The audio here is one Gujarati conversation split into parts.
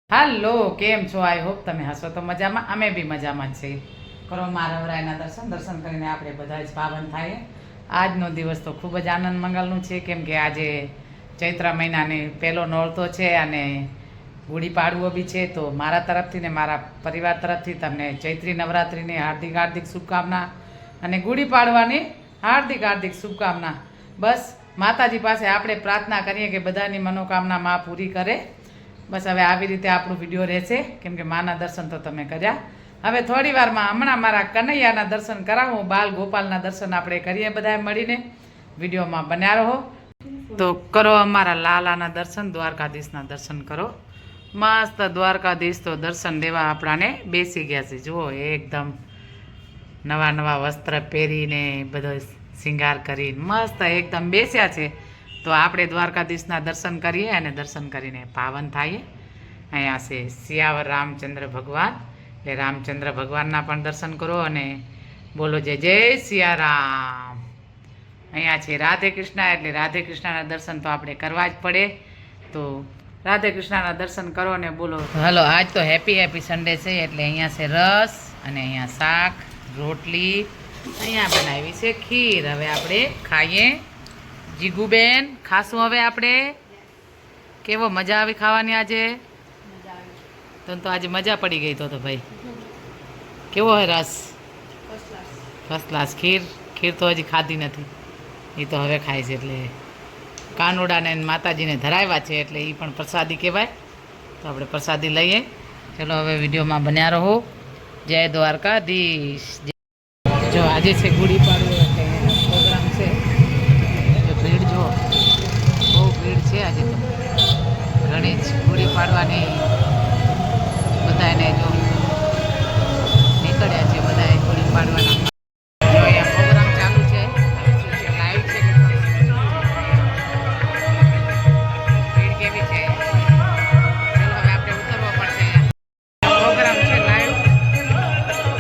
હાલો, કેમ છો? આઈ હોપ તમે હશો તો મજામાં. અમે બી મજામાં જ છીએ. કરો મારા વરાયના દર્શન કરીને આપણે બધા જ પાવન થાય. આજનો દિવસ તો ખૂબ જ આનંદ મંગલનું છે, કેમ કે આજે ચૈત્ર મહિનાની પહેલો નોરતો છે અને ગુડી પાડવો બી છે. તો મારા તરફથી ને મારા પરિવાર તરફથી તમને ચૈત્રી નવરાત્રિની હાર્દિક હાર્દિક શુભકામના અને ગુડી પાડવાની હાર્દિક હાર્દિક શુભકામના. બસ માતાજી પાસે આપણે પ્રાર્થના કરીએ કે બધાની મનોકામના માં પૂરી કરે. બસ હવે આવી રીતે આપણું વિડીયો રહેશે, કેમ કે માના દર્શન તો તમે કર્યા. હવે થોડી વારમાં હમણાં મારા કનૈયાના દર્શન કરાવું, બાલ ગોપાલના દર્શન આપણે કરીએ બધાએ મળીને. વિડીયોમાં બન્યા રહો. તો કરો અમારા લાલાના દર્શન, દ્વારકાધીશના દર્શન કરો. મસ્ત દ્વારકાધીશ તો દર્શન લેવા આપણાને બેસી ગયા છે. જુઓ, એકદમ નવા નવા વસ્ત્ર પહેરીને બધો શિંગાર કરીને મસ્ત એકદમ બેસ્યા છે. તો આપણે દ્વારકાધીશના દર્શન કરીએ અને દર્શન કરીને પાવન થઈએ. અહીંયા છે સિયાવર રામચંદ્ર ભગવાન, એટલે રામચંદ્ર ભગવાનના પણ દર્શન કરો અને બોલો જય જય સિયારામ. અહીંયા છે રાધે કૃષ્ણ, એટલે રાધે કૃષ્ણના દર્શન તો આપણે કરવા જ પડે. તો રાધે કૃષ્ણના દર્શન કરો અને બોલો. હલો, આજ તો હેપી હેપી સન્ડે છે, એટલે અહીંયા છે રસ અને અહીંયા શાક રોટલી, અહીંયા બનાવી છે ખીર. હવે આપણે ખાઈએ. જીગુબેન ખાશું હવે આપણે? કેવો મજા આવી ખાવાની આજે? તો આજે મજા પડી ગઈ તો ભાઈ. કેવો હોય રસ? First class. ખીર તો હજી ખાધી નથી, એ તો હવે ખાય છે. એટલે કાનુડાને માતાજીને ધરાવ્યા છે, એટલે એ પણ પ્રસાદી કહેવાય. તો આપણે પ્રસાદી લઈએ. ચલો હવે વિડીયોમાં બન્યા રહો. જય દ્વારકાધીશ. જો આજે છે ગુડી પાડવો, એટલે પ્રોગ્રામ છે. ભીડ જો બહુ ભીડ છે આજે તો. ઘણી જ ગુડી પાડવાની બધાને જો નીકળ્યા છે, બધા ગુડી પાડવાના. જો અહીંયા પ્રોગ્રામ ચાલુ છે, લાઈવ છે. ભીડ કેવી છે? ચલો હવે આપણે ઉતરવો પડશે. અહીંયા પ્રોગ્રામ છે લાઈવ,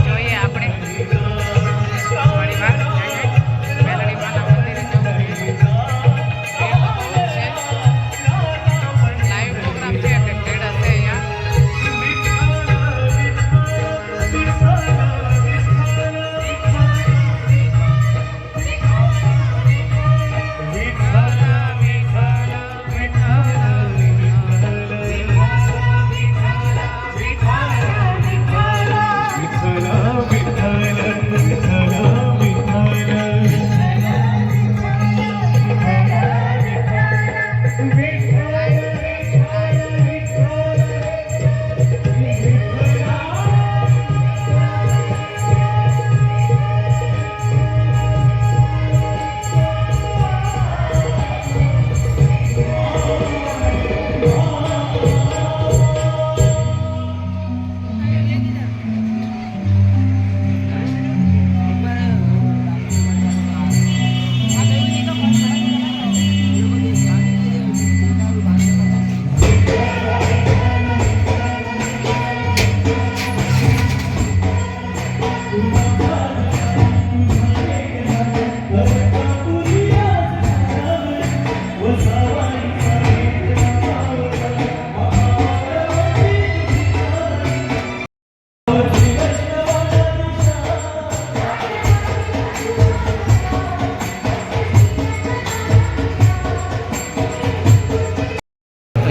જોઈએ આપણે. થોડી વાર મેલડી માના મંદિરે જવું છે.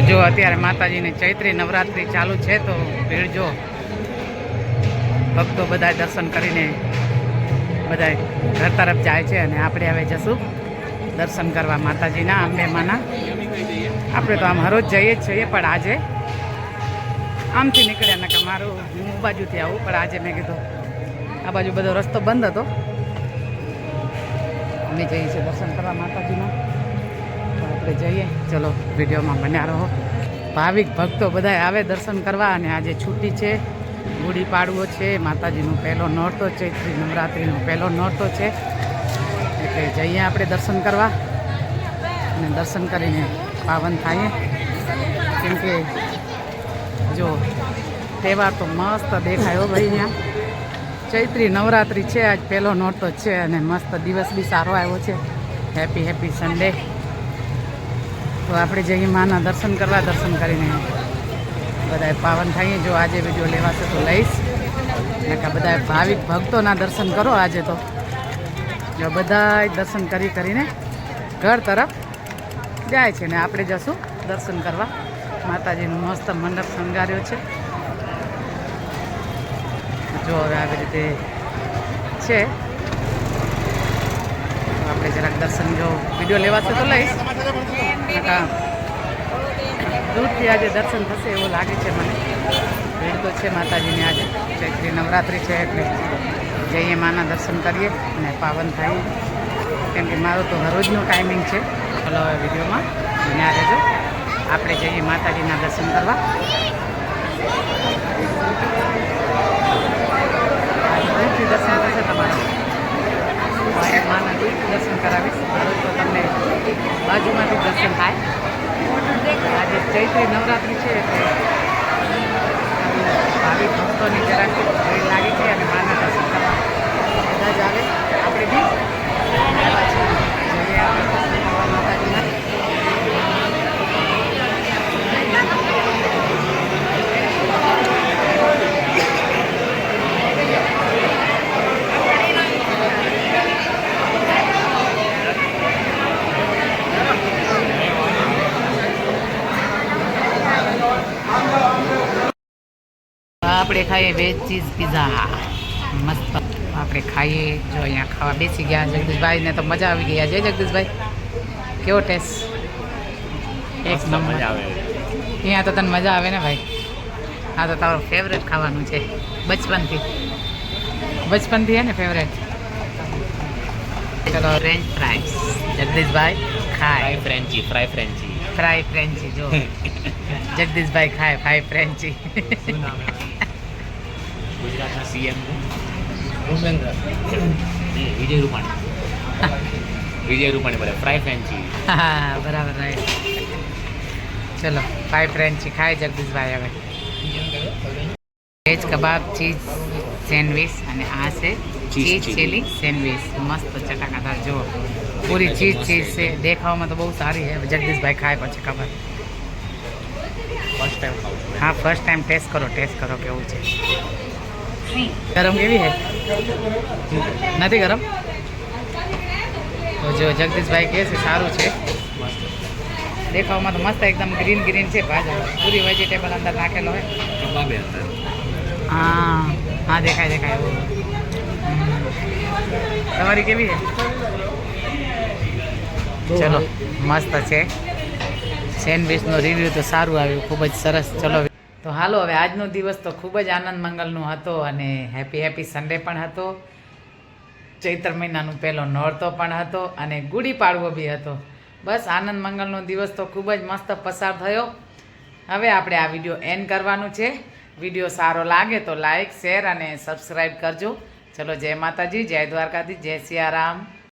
જો અત્યારે માતાજીની ચૈત્રી નવરાત્રિ ચાલુ છે, તો ભીડ જો ભક્તો બધા દર્શન કરીને બધા ઘર તરફ જાય છે. અને આપણે હવે જશું દર્શન કરવા માતાજીના, અંબે માના. આપણે તો આમ હરોજ જઈએ જ છીએ, પણ આજે આમથી નીકળ્યા ને કે મારું હું બાજુથી આવું, પણ આજે મેં કીધું આ બાજુ બધો રસ્તો બંધ હતો. અમે જઈએ છીએ દર્શન કરવા માતાજીના. આપણે જઈએ. ચલો વિડીયોમાં બન્યા રહો. ભાવિક ભક્તો બધા આવે દર્શન કરવા, અને આજે છુટ્ટી છે, ગુડી પાડવો છે, માતાજીનો પહેલો નોરતો, ચૈત્રી નવરાત્રિનો પહેલો નોરતો છે. એટલે જઈએ આપણે દર્શન કરવા, અને દર્શન કરીને પાવન થાય. કેમ કે જો તહેવાર તો મસ્ત દેખાયો ભાઈ. અહીંયા ચૈત્રી નવરાત્રિ છે, આજ પહેલો નોરતો છે, અને મસ્ત દિવસ બી સારો આવ્યો છે. Happy happy Sunday. તો આપણે જઈએ માના દર્શન કરવા. દર્શન કરીને બધા પાવન થઈએ. જો આજે વિડીયો લેવાશે તો લઈશ. કે બધા ભાવિક ભક્તોના દર્શન કરો આજે તો. જો બધા દર્શન કરીને ઘર તરફ જાય છે ને આપણે જશું દર્શન કરવા. માતાજીનું મસ્ત મંડપ શણગાર્યો છે. જો હવે આવી રીતે છે. આપણે જરાક દર્શન જો વિડીયો લેવાશે તો લઈશ. દૂરથી આજે દર્શન થશે એવું લાગે છે મને. ભીડ તો છે માતાજીની આજે. ચૈત્રી નવરાત્રિ છે એટલે જઈએ માના દર્શન કરીએ અને પાવન થાય. કેમ કે મારું તો હરોજનું ટાઈમિંગ છે. ચલો હવે વિડીયોમાં બન્યા રહેજો. આપણે જઈએ માતાજીના દર્શન કરવા. દૂરથી દર્શન થશે તમારા. માના દૂરથી દર્શન કરાવીશ. મારું તો તમને બાજુમાંથી દર્શન થાય. આજે ચૈત્રી નવરાત્રિ છે એટલે ભાવિક ભક્તોની જરાક ભીડ લાગી છે અને માના દર્શન કરવા બધા જ આવે. આપણે બી જઈએ આપણે દર્શન કરવા માતાજીના. આપણે ખાઈએ વેજ ચીઝ પિઝા મસ્ત. આપણે ખાઈએ. જો અહીંયા ખાવા બેસી ગયા. જગદીશભાઈને તો મજા આવી ગઈ. જય જગદીશભાઈ, કેવો ટેસ્ટ? એક નંબર આવે. અહીંયા તો તને મજા આવે ને ભાઈ. આ તો તારું ફેવરેટ ખાવાનું છે બચપનથી હે ને ફેવરેટ. ચલો ફ્રેન્ચ ફ્રાઈસ. જગદીશભાઈ ખાય ફ્રાય ફ્રેન્ચી. જો જગદીશભાઈ ખાય ફ્રાય ફ્રેન્ચી. ગુજરાતના સીએમ વિજય રૂપાણી બોલે ફ્રાય ફ્રેન્ચી. હા બરાબર રાઈટ. ચલો ફ્રાય ફ્રેન્ચી ખાય જગદીશભાઈ. હવે વેજ કબાબ ચીઝ સેન્ડવિચ અને આ છે ચીઝ ચીલી સેન્ડવિચ. મસ્ત ચટાકાદાર. જો પૂરી ચીઝ છે. દેખાવામાં તો બહુ સારી છે. જગદીશભાઈ ખાય પછી ખબર. હા ફર્સ્ટ ટાઈમ ટેસ્ટ કરો કેવું છે. ગરમ કેવી છે? નથી ગરમ? તો જો જગદીશભાઈ કહે છે સારું છે. દેખાવામાં તો મસ્ત એકદમ ગ્રીન છે. ભાજા પૂરી વેજીટેબલ અંદર નાખેલો હોય. હા દેખાય. તમારી કેવી છે? ચલો મસ્ત છે. સેન્ડવિચનો રિવ્યૂ તો સારું આવ્યું, ખૂબ જ સરસ. ચલો તો હાલો હવે આજનો દિવસ તો ખૂબ જ આનંદ મંગલનો હતો અને હેપી સન્ડે પણ હતો. ચૈત્ર મહિનાનું પહેલો નોરતો પણ હતો અને ગુડી પાડવો બી હતો. બસ આનંદ મંગલનો દિવસ તો ખૂબ જ મસ્ત પસાર થયો. હવે આપણે આ વિડીયો એન્ડ કરવાનું છે. વિડીયો સારો લાગે તો લાઈક શેર અને સબસ્ક્રાઈબ કરજો. ચલો જય માતાજી, જય દ્વારકાધીશ, જય સિયારામ.